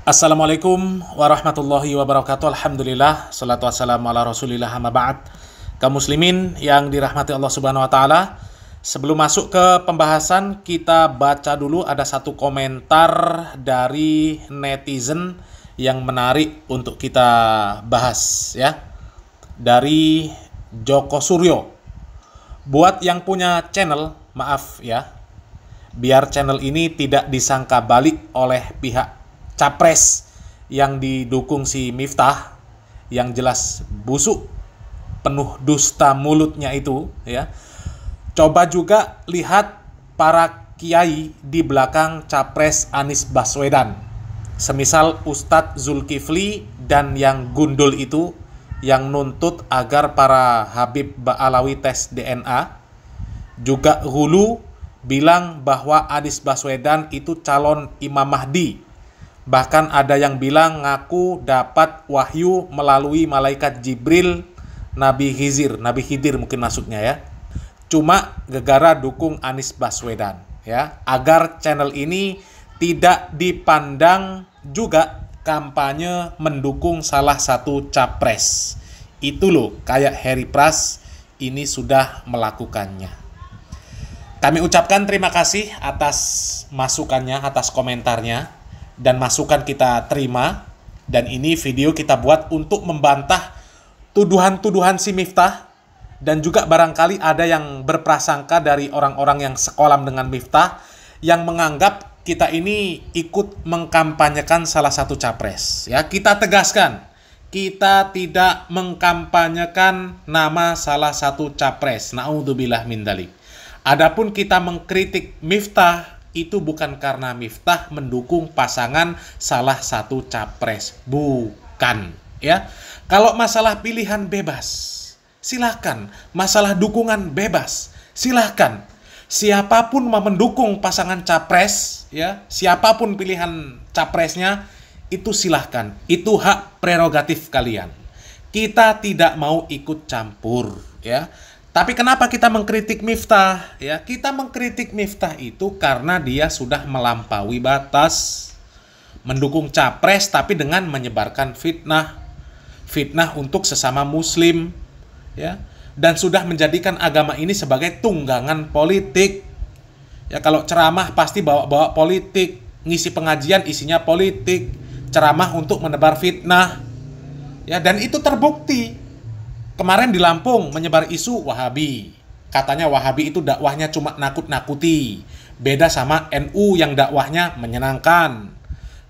Assalamualaikum warahmatullahi wabarakatuh. Alhamdulillah, salatu wassalamu ala rasulillah, amma ba'd. Kaum muslimin yang dirahmati Allah subhanahu wa ta'ala, sebelum masuk ke pembahasan, kita baca dulu ada satu komentar dari netizen yang menarik untuk kita bahas ya. Dari Joko Suryo. Buat yang punya channel, maaf ya, biar channel ini tidak disangka balik oleh pihak capres yang didukung si Miftah, yang jelas busuk, penuh dusta mulutnya itu ya. Coba juga lihat para kiai di belakang capres Anies Baswedan, semisal Ustadz Zulkifli dan yang gundul itu, yang nuntut agar para Habib Ba'alawi tes DNA. Juga hulu bilang bahwa Anies Baswedan itu calon Imam Mahdi. Bahkan ada yang bilang ngaku dapat wahyu melalui malaikat Jibril, Nabi Khidir mungkin maksudnya ya. Cuma gegara dukung Anies Baswedan ya, agar channel ini tidak dipandang juga kampanye mendukung salah satu capres. Itu loh, kayak Harry Pras ini sudah melakukannya. Kami ucapkan terima kasih atas masukannya, atas komentarnya. Dan masukan kita terima, dan ini video kita buat untuk membantah tuduhan-tuduhan si Miftah, dan juga barangkali ada yang berprasangka dari orang-orang yang sekolam dengan Miftah yang menganggap kita ini ikut mengkampanyekan salah satu capres ya. Kita tegaskan, kita tidak mengkampanyekan nama salah satu capres, naudzubillah min dzalik. Adapun kita mengkritik Miftah, itu bukan karena Miftah mendukung pasangan salah satu capres. Bukan. Ya. Kalau masalah pilihan bebas, silahkan. Masalah dukungan bebas, silahkan. Siapapun mau mendukung pasangan capres, ya, siapapun pilihan capresnya, itu silahkan. Itu hak prerogatif kalian. Kita tidak mau ikut campur. Ya. Tapi kenapa kita mengkritik Miftah? Ya, kita mengkritik Miftah itu karena dia sudah melampaui batas mendukung capres tapi dengan menyebarkan fitnah untuk sesama muslim ya, dan sudah menjadikan agama ini sebagai tunggangan politik. Ya, kalau ceramah pasti bawa-bawa politik, ngisi pengajian isinya politik, ceramah untuk menebar fitnah. Ya, dan itu terbukti. Kemarin di Lampung menyebar isu Wahabi. Katanya Wahabi itu dakwahnya cuma nakut-nakuti. Beda sama NU yang dakwahnya menyenangkan.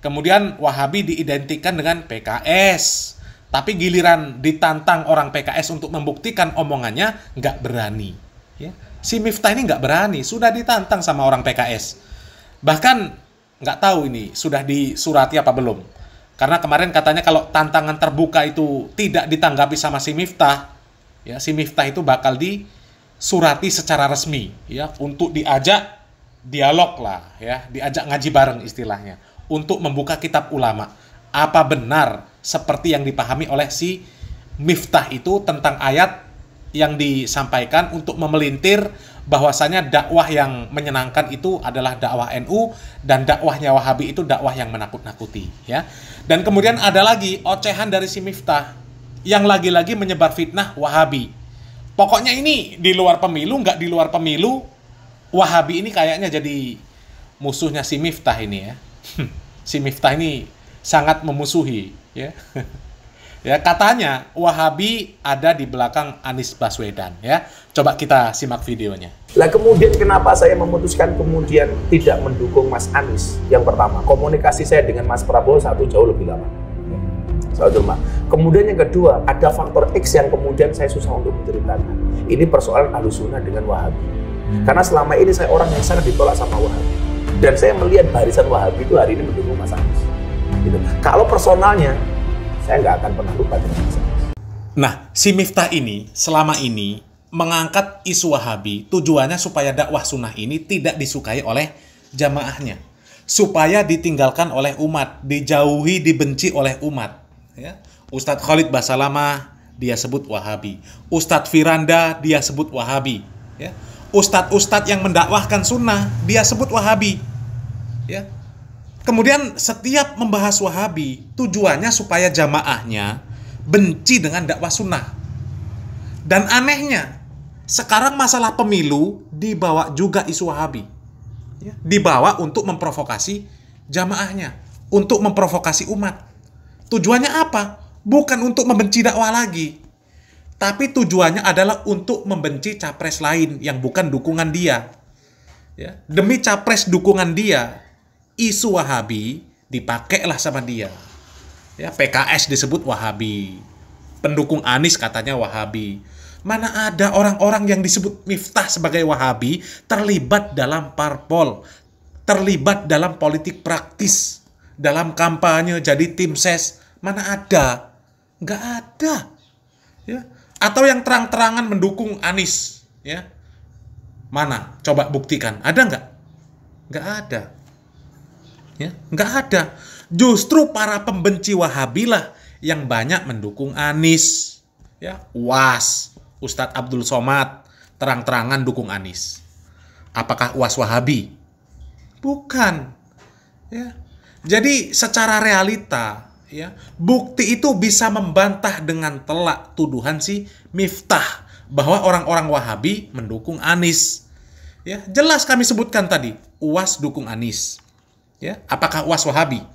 Kemudian Wahabi diidentikan dengan PKS. Tapi giliran ditantang orang PKS untuk membuktikan omongannya, nggak berani. Ya. Si Miftah ini nggak berani, sudah ditantang sama orang PKS. Bahkan nggak tahu ini sudah disurati apa belum. Karena kemarin katanya kalau tantangan terbuka itu tidak ditanggapi sama si Miftah, ya, si Miftah itu bakal disurati secara resmi, ya, untuk diajak dialog lah, ya, diajak ngaji bareng istilahnya, untuk membuka kitab ulama. Apa benar seperti yang dipahami oleh si Miftah itu tentang ayat yang disampaikan untuk memelintir bahwasanya dakwah yang menyenangkan itu adalah dakwah NU dan dakwahnya Wahabi itu dakwah yang menakut-nakuti ya. Dan kemudian ada lagi ocehan dari si Miftah yang lagi-lagi menyebar fitnah Wahabi. Pokoknya ini di luar pemilu, nggak di luar pemilu, Wahabi ini kayaknya jadi musuhnya si Miftah ini ya. Si Miftah ini sangat memusuhi ya. Ya, katanya Wahabi ada di belakang Anies Baswedan ya. Coba kita simak videonya. Lah kemudian kenapa saya memutuskan kemudian tidak mendukung Mas Anies? Yang pertama, komunikasi saya dengan Mas Prabowo jauh lebih lama. Kemudian yang kedua, ada faktor X yang kemudian saya susah untuk menceritakan. Ini persoalan Ahlussunnah dengan Wahabi. Karena selama ini saya orang yang sangat ditolak sama Wahabi. Dan saya melihat barisan Wahabi itu hari ini mendukung Mas Anies. Gitu. Kalau personalnya, saya nggak akan pernah lupa dengan Mas Anies. Nah, si Miftah ini selama ini mengangkat isu Wahabi tujuannya supaya dakwah sunnah ini tidak disukai oleh jamaahnya, supaya ditinggalkan oleh umat, dijauhi, dibenci oleh umat. Ya. Ustadz Khalid Basalamah dia sebut Wahabi, Ustadz Firanda dia sebut Wahabi. Ya. Ustadz-ustadz yang mendakwahkan sunnah dia sebut Wahabi. Ya. Kemudian setiap membahas Wahabi, tujuannya supaya jamaahnya benci dengan dakwah sunnah. Dan anehnya, sekarang masalah pemilu dibawa juga isu Wahabi. Dibawa untuk memprovokasi jamaahnya, untuk memprovokasi umat. Tujuannya apa? Bukan untuk membenci dakwah lagi, tapi tujuannya adalah untuk membenci capres lain yang bukan dukungan dia. Ya, demi capres dukungan dia, isu Wahabi dipakailah sama dia. Ya, PKS disebut Wahabi, pendukung Anies katanya Wahabi. Mana ada orang-orang yang disebut Miftah sebagai Wahabi terlibat dalam parpol, terlibat dalam politik praktis, dalam kampanye jadi tim ses. Mana ada? Nggak ada. Ya. Atau yang terang-terangan mendukung Anies. Ya. Mana? Coba buktikan. Ada nggak? Nggak ada. Ya. Nggak ada. Justru para pembenci Wahabilah yang banyak mendukung Anies. Ya. UAS, Ustadz Abdul Somad, terang-terangan dukung Anies. Apakah UAS Wahabi? Bukan. Ya. Jadi secara realita, ya, bukti itu bisa membantah dengan telak tuduhan si Miftah bahwa orang-orang Wahabi mendukung Anies. Ya, jelas kami sebutkan tadi, UAS dukung Anies. Ya, apakah UAS Wahabi?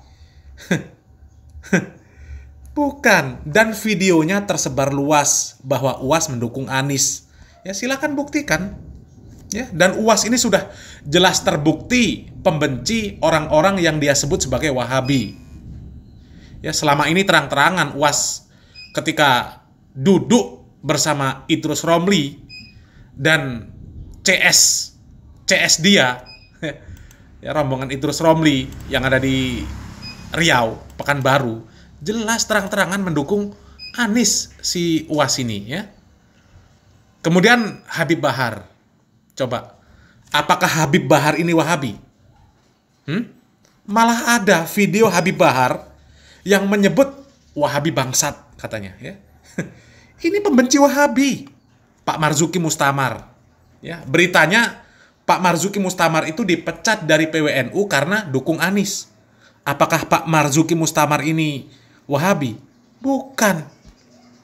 Bukan. Dan videonya tersebar luas bahwa UAS mendukung Anies. Ya, silakan buktikan. Ya, dan UAS ini sudah jelas terbukti pembenci orang-orang yang dia sebut sebagai Wahabi. Ya, selama ini terang-terangan UAS ketika duduk bersama Idrus Romli dan CS dia, ya, rombongan Idrus Romli yang ada di Riau, Pekanbaru, jelas terang-terangan mendukung Anies si UAS ini, ya. Kemudian Habib Bahar, coba, apakah Habib Bahar ini Wahabi? Malah ada video Habib Bahar yang menyebut Wahabi bangsat katanya, ya. Ini pembenci Wahabi, Pak Marzuki Mustamar. Ya, beritanya Pak Marzuki Mustamar itu dipecat dari PWNU karena dukung Anies. Apakah Pak Marzuki Mustamar ini Wahabi? Bukan.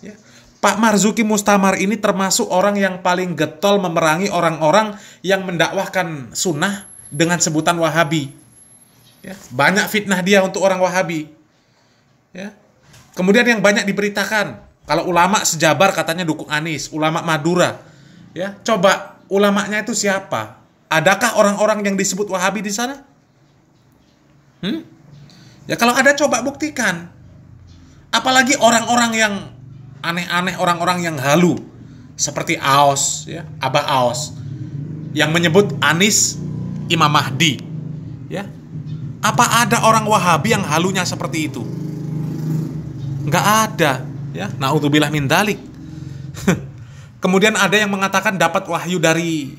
Ya. Pak Marzuki Mustamar ini termasuk orang yang paling getol memerangi orang-orang yang mendakwahkan sunnah dengan sebutan Wahabi. Ya. Banyak fitnah dia untuk orang Wahabi. Ya. Kemudian yang banyak diberitakan, kalau ulama sejabar katanya dukung Anies, ulama Madura. Ya, coba ulamanya itu siapa? Adakah orang-orang yang disebut Wahabi di sana? Ya, kalau ada coba buktikan. Apalagi orang-orang yang aneh-aneh, orang-orang yang halu seperti Aos, ya, Abah Aos, yang menyebut Anies Imam Mahdi. Ya, apa ada orang Wahabi yang halunya seperti itu? Nggak ada, ya. Na'udzubillah min dzalik. Kemudian ada yang mengatakan dapat wahyu dari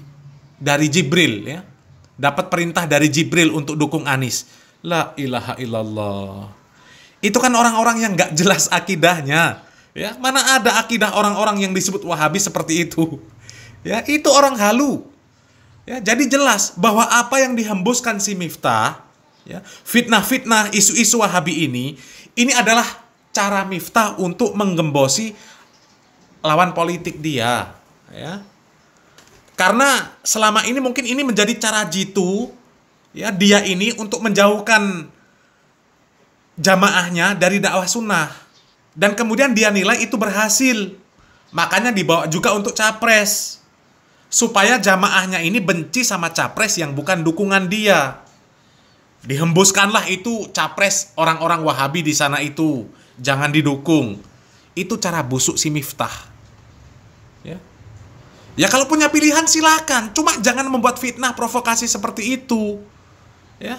Jibril, ya. Dapat perintah dari Jibril untuk dukung Anies. La ilaha illallah. Itu kan orang-orang yang nggak jelas akidahnya, ya. Mana ada akidah orang-orang yang disebut Wahabi seperti itu? Ya, itu orang halu. Ya, jadi jelas bahwa apa yang dihembuskan si Miftah, ya, fitnah-fitnah isu-isu Wahabi ini adalah cara Miftah untuk menggembosi lawan politik dia, ya. Karena selama ini mungkin ini menjadi cara jitu, ya, dia ini untuk menjauhkan jamaahnya dari dakwah sunnah. Dan kemudian dia nilai itu berhasil. Makanya dibawa juga untuk capres. Supaya jamaahnya ini benci sama capres yang bukan dukungan dia. Dihembuskanlah itu capres orang-orang Wahabi di sana itu. Jangan didukung. Itu cara busuk si Miftah. Ya. Ya, kalau punya pilihan silakan. Cuma jangan membuat fitnah provokasi seperti itu. Ya.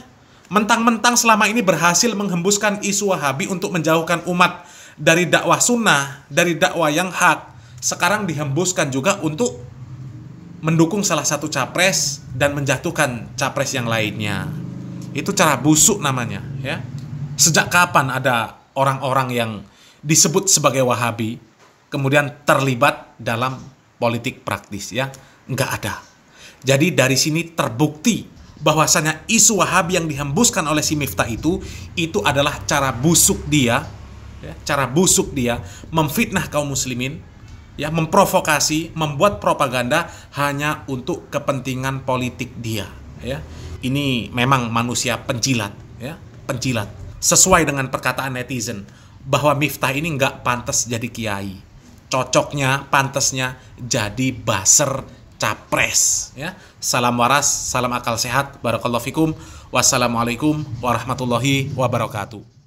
Mentang-mentang selama ini berhasil menghembuskan isu Wahabi untuk menjauhkan umat dari dakwah sunnah, dari dakwah yang hak. Sekarang dihembuskan juga untuk mendukung salah satu capres dan menjatuhkan capres yang lainnya. Itu cara busuk namanya, ya. Sejak kapan ada orang-orang yang disebut sebagai Wahabi kemudian terlibat dalam politik praktis, ya? Nggak ada. Jadi dari sini terbukti bahwasanya isu Wahabi yang dihembuskan oleh si Miftah itu adalah cara busuk dia, ya, cara busuk dia memfitnah kaum muslimin, ya, memprovokasi, membuat propaganda hanya untuk kepentingan politik dia, ya. Ini memang manusia penjilat, ya, penjilat. Sesuai dengan perkataan netizen bahwa Miftah ini nggak pantas jadi kiai. Cocoknya, pantasnya jadi buzzer capres, ya. Salam waras, salam akal sehat, barakallahu fikum. Wassalamualaikum warahmatullahi wabarakatuh.